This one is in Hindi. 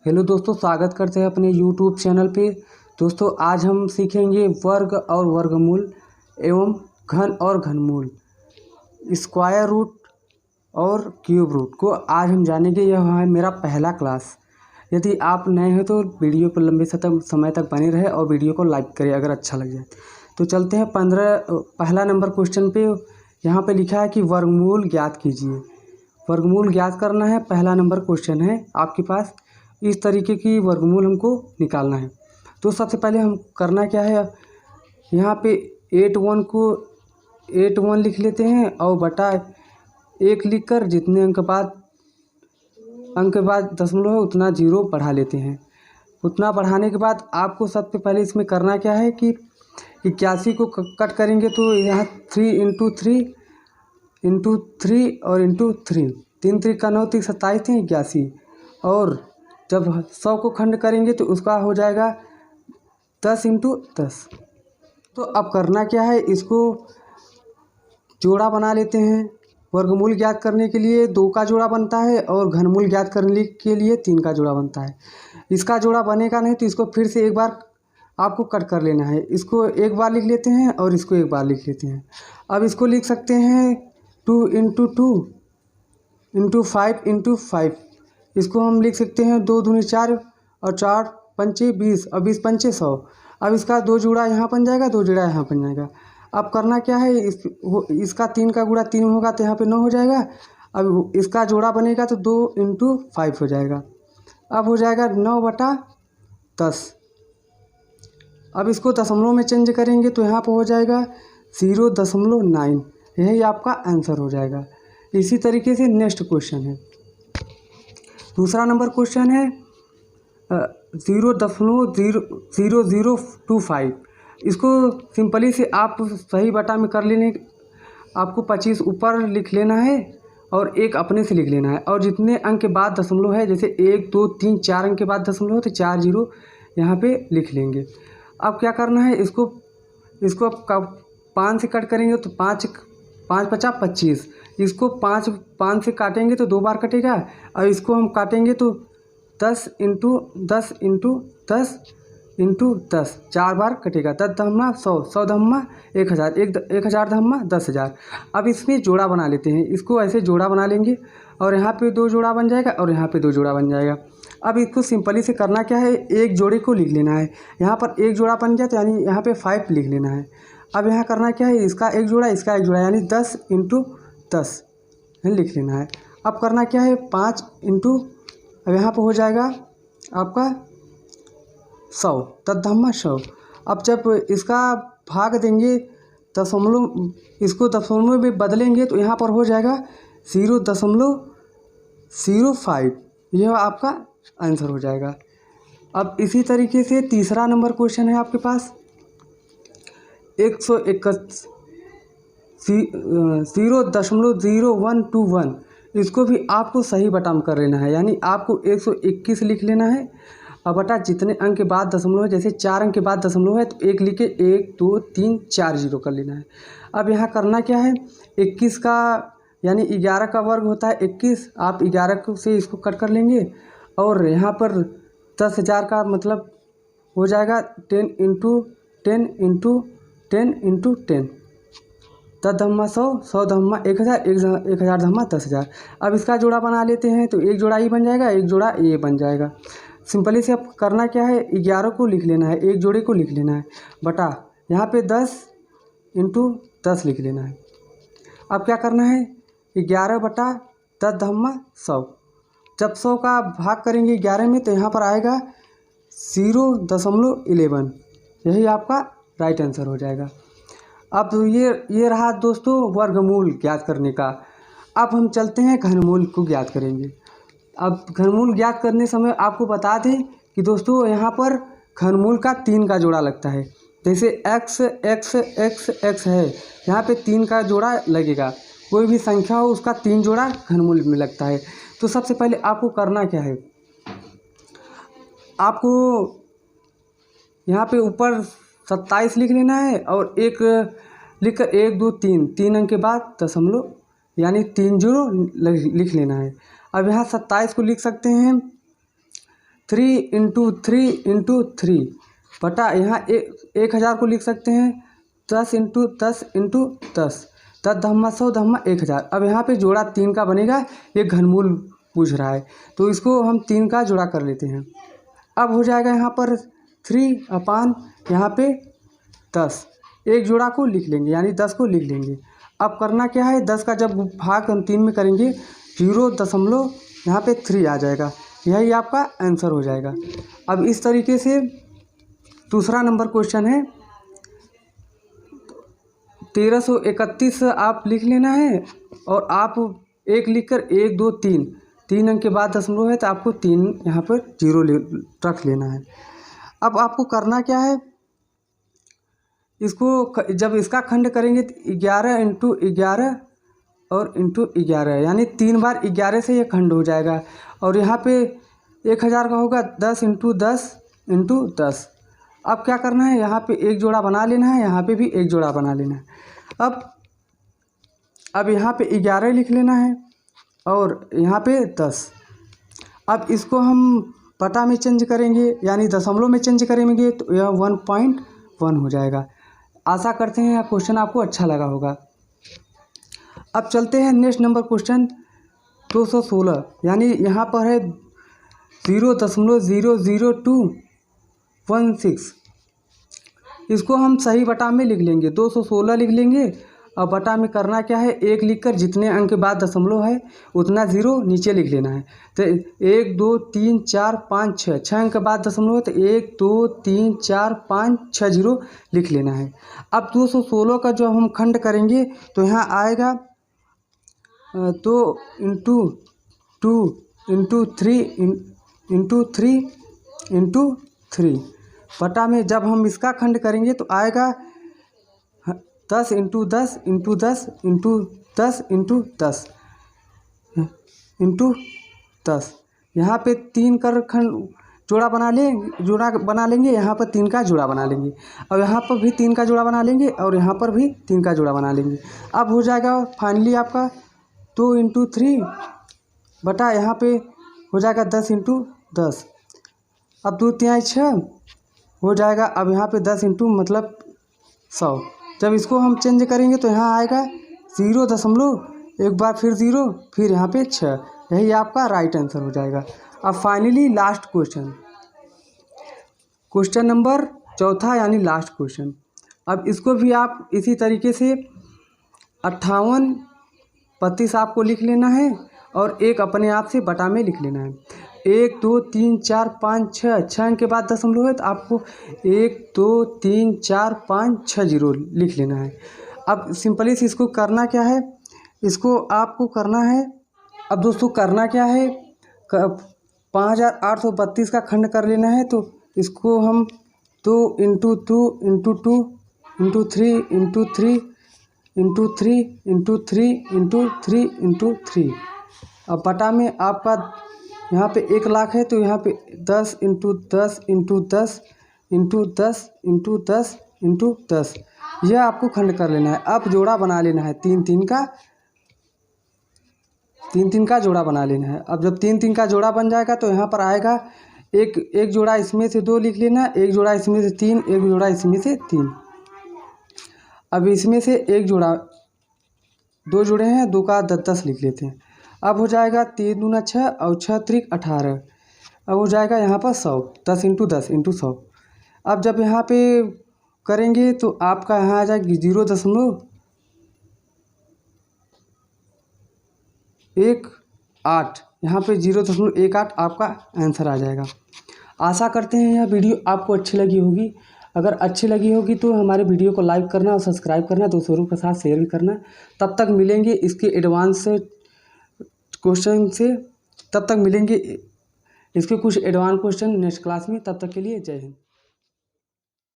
हेलो दोस्तों, स्वागत करते हैं अपने यूट्यूब चैनल पे। दोस्तों आज हम सीखेंगे वर्ग और वर्गमूल एवं घन और घनमूल, स्क्वायर रूट और क्यूब रूट को आज हम जानेंगे। यह है मेरा पहला क्लास। यदि आप नए हैं तो वीडियो पर लंबे समय तक बने रहे और वीडियो को लाइक करें अगर अच्छा लग जाए। तो चलते हैं पहला नंबर क्वेश्चन पे। यहाँ पे लिखा है कि वर्गमूल ज्ञात कीजिए। वर्गमूल ज्ञात करना है, पहला नंबर क्वेश्चन है आपके पास। इस तरीके की वर्गमूल हमको निकालना है। तो सबसे पहले हम करना क्या है, यहाँ पे 81 को 81 लिख लेते हैं और बटा 1 लिखकर जितने अंक बाद दशमलव है उतना जीरो बढ़ा लेते हैं। उतना बढ़ाने के बाद आपको सबसे पहले इसमें करना क्या है कि 81 को कट करेंगे तो यहाँ 3 इंटू थ्री और इंटू 3 3 3 का 9 3 27 थे 81। और जब 100 को खंड करेंगे तो उसका हो जाएगा 10 इंटू 10। तो अब करना क्या है, इसको जोड़ा बना लेते हैं। वर्गमूल ज्ञात करने के लिए 2 का जोड़ा बनता है और घनमूल ज्ञात करने के लिए 3 का जोड़ा बनता है। इसका जोड़ा बनेगा नहीं तो इसको फिर से एक बार आपको कट कर लेना है। इसको एक बार लिख लेते हैं और इसको एक बार लिख लेते हैं। अब इसको लिख सकते हैं 2 इंटू 2 इंटू 5 इंटू 5। इसको हम लिख सकते हैं 2 दूनी 4 और 4 पंचे 20 और 20 पंचे 100। अब इसका 2 जोड़ा यहाँ बन जाएगा, 2 जोड़ा यहाँ बन जाएगा। अब करना क्या है, इसका 3 का गुणा 3 होगा तो यहाँ पे 9 हो जाएगा। अब इसका जोड़ा बनेगा तो 2 इंटू 5 हो जाएगा। अब हो जाएगा 9/10। अब इसको दशमलव में चेंज करेंगे तो यहाँ पर हो जाएगा 0.9। यही आपका आंसर हो जाएगा। इसी तरीके से नेक्स्ट क्वेश्चन है, दूसरा नंबर क्वेश्चन है 0.0025। इसको सिंपली से आप सही बटा में कर लेने, आपको 25 ऊपर लिख लेना है और 1 अपने से लिख लेना है। और जितने अंक के बाद दशमलव है, जैसे 1 2 3 4 अंक के बाद दशमलव है तो 4 जीरो यहाँ पे लिख लेंगे। अब क्या करना है, इसको अब 5 से कट करेंगे तो 5 5 25। इसको 5 से काटेंगे तो 2 बार कटेगा और इसको हम काटेंगे तो 10 इंटू 10 इंटू 10 इंटू 10 4 बार कटेगा। 10 धम्मा 100, 100 धम्मा 1000, 1000 धम्मा 10,000। अब इसमें जोड़ा बना लेते हैं। इसको ऐसे जोड़ा बना लेंगे और यहाँ पे 2 जोड़ा बन जाएगा और यहाँ पे 2 जोड़ा बन जाएगा। अब इसको सिंपली से करना क्या है, एक जोड़े को लिख लेना है। यहाँ पर एक जोड़ा बन गया तो यानी यहाँ पे 5 लिख लेना है। अब यहाँ करना क्या है, इसका एक जोड़ा इसका एक जोड़ा यानी 10 इंटू 10 लिख लेना है। अब करना क्या है 5 इंटू, अब यहाँ पर हो जाएगा आपका 100, 10 धम्मा 100। अब जब इसका भाग देंगे दशमलव, इसको दशमलव में बदलेंगे तो यहाँ पर हो जाएगा 0.05। यह आपका आंसर हो जाएगा। अब इसी तरीके से तीसरा नंबर क्वेश्चन है आपके पास 0.0121। इसको भी आपको सही बटा में कर लेना है, यानी आपको 121 लिख लेना है और बटा जितने अंक के बाद दशमलव है, जैसे 4 अंक के बाद दशमलव है तो 1 लिख के 1 2 3 4 जीरो कर लेना है। अब यहाँ करना क्या है, 21 का यानी 11 का वर्ग होता है 21। आप 11 से इसको कट कर लेंगे और यहाँ पर 10,000 का मतलब हो जाएगा 10 इंटू 10 इंटू 10 इंटू 10। 10 धम्मा 100, 100 धम्मा 1000, 1000 धम्मा 10,000। अब इसका जोड़ा बना लेते हैं तो एक जोड़ा ये बन जाएगा, एक जोड़ा ये बन जाएगा। सिंपली से अब करना क्या है, 11 को लिख लेना है, एक जोड़े को लिख लेना है बटा यहाँ पे 10 इंटू 10 लिख लेना है। अब क्या करना है, 11/10 धम्मा 100। जब 100 का भाग करेंगे 11 में तो यहाँ पर आएगा 0.11। यही आपका राइट आंसर हो जाएगा। अब ये रहा दोस्तों वर्गमूल ज्ञात करने का। अब हम चलते हैं घनमूल को ज्ञात करेंगे। अब घनमूल ज्ञात करने समय आपको बता दें कि दोस्तों यहाँ पर घनमूल का 3 का जोड़ा लगता है। जैसे x x x x है, यहाँ पे 3 का जोड़ा लगेगा। कोई भी संख्या हो उसका 3 जोड़ा घनमूल में लगता है। तो सबसे पहले आपको करना क्या है, आपको यहाँ पे ऊपर 27 लिख लेना है और एक लिख कर 1 2 3 अंक के बाद दशमलव यानी 3 जीरो लिख लेना है। अब यहाँ 27 को लिख सकते हैं 3 इंटू 3 बटा यहाँ 1000 को लिख सकते हैं 10 इंटू 10 इंटू 10 10 100 1000। अब यहाँ पे जोड़ा 3 का बनेगा, ये घनमूल पूछ रहा है तो इसको हम 3 का जोड़ा कर लेते हैं। अब हो जाएगा यहाँ पर 3 अपान यहाँ पे 10, एक जोड़ा को लिख लेंगे यानी 10 को लिख लेंगे। अब करना क्या है, 10 का जब भाग हम 3 में करेंगे 0 यहाँ पे 3 आ जाएगा, यही आपका आंसर हो जाएगा। अब इस तरीके से दूसरा नंबर क्वेश्चन है 1331 आप लिख लेना है और आप एक लिखकर 1 2 3 अंक के बाद दशमलव है तो आपको 3 यहाँ पर 0 रख लेना है। अब आपको करना क्या है, इसको जब इसका खंड करेंगे तो 11 इंटू 11 और इंटू 11 यानी 3 बार 11 से ये खंड हो जाएगा। और यहाँ पे 1000 का होगा 10 इंटू 10 इंटू 10। अब क्या करना है, यहाँ पे एक जोड़ा बना लेना है, यहाँ पे भी एक जोड़ा बना लेना है। अब यहाँ पे 11 लिख लेना है और यहाँ पे 10। अब इसको हम बटा में चेंज करेंगे यानी दशमलव में चेंज करेंगे तो यह 1.1 हो जाएगा। आशा करते हैं यह क्वेश्चन आपको अच्छा लगा होगा। अब चलते हैं नेक्स्ट नंबर क्वेश्चन 216 यानी यहाँ पर है 0.00216। इसको हम सही बटा में लिख लेंगे, 216 लिख लेंगे और बटा में करना क्या है, एक लिखकर जितने अंक के बाद दशमलव है उतना 0 नीचे लिख लेना है। तो 1 2 3 4 5 6 अंक के बाद दशमलव है तो 1 2 3 4 5 6 0 लिख लेना है। अब 216 का जो हम खंड करेंगे तो यहाँ आएगा 2 इंटू 2 इंटू 3 इंटू 3 बटा में जब हम इसका खंड करेंगे तो आएगा 10 into 10 into 10 into 10 into 10 into 10। यहाँ पे 3 कर खंड जोड़ा बना लेंगे, यहाँ पर 3 का जोड़ा बना लेंगे और यहाँ पर भी 3 का जोड़ा बना लेंगे और यहाँ पर भी 3 का जोड़ा बना लेंगे। अब हो जाएगा फाइनली आपका 2 इंटू 3 बटा यहाँ पे हो जाएगा 10 इंटू 10। अब 2 3 6 हो जाएगा। अब यहाँ पे 10 इंटू मतलब 100। जब इसको हम चेंज करेंगे तो यहाँ आएगा 0 दशमलव एक बार फिर 0 फिर यहाँ पे 6, यही आपका राइट आंसर हो जाएगा। अब फाइनली लास्ट क्वेश्चन नंबर 4 यानी लास्ट क्वेश्चन। अब इसको भी आप इसी तरीके से 58 32 आपको लिख लेना है और एक अपने आप से बटा में लिख लेना है। 1 2 3 4 5 6 अंक के बाद दशमलव है तो आपको 1 2 3 4 5 6 0 लिख लेना है। अब सिंपली से इसको करना क्या है, इसको आपको करना है। अब दोस्तों करना क्या है, 5832 का खंड कर लेना है तो इसको हम 2 into 2 into 2 into 3 into 3 into 3 into 3 into 3 into 3। अब बटा में आपका यहाँ पे 1 लाख है तो यहाँ पे 10 into 10 into 10 into 10 into 10 into 10 यह आपको खंड कर लेना है। अब जोड़ा बना लेना है 3 3 का जोड़ा बना लेना है। अब जब 3 3 का जोड़ा बन जाएगा तो यहाँ पर आएगा एक जोड़ा इसमें से 2 लिख लेना, एक जोड़ा इसमें से 3, एक जोड़ा इसमें से 3। अब इसमें से एक जोड़ा 2 जोड़े हैं, 2 का 10 लिख लेते हैं। अब हो जाएगा 3 दूना 6 और 6 त्रिक 18। अब हो जाएगा यहाँ पर 100, 10 इंटू 10 इंटू 100। अब जब यहाँ पे करेंगे तो आपका यहाँ आ जाएगा 0.18, यहाँ पे 0.18 आपका आंसर आ जाएगा। आशा करते हैं यह वीडियो आपको अच्छी लगी होगी। अगर अच्छी लगी होगी तो हमारे वीडियो को लाइक करना और सब्सक्राइब करना, दोस्तों के साथ शेयर भी करना। तब तक मिलेंगे इसके एडवांस क्वेश्चन से, तब तक मिलेंगे इसके कुछ एडवांस क्वेश्चन नेक्स्ट क्लास में। तब तक के लिए जय हिंद।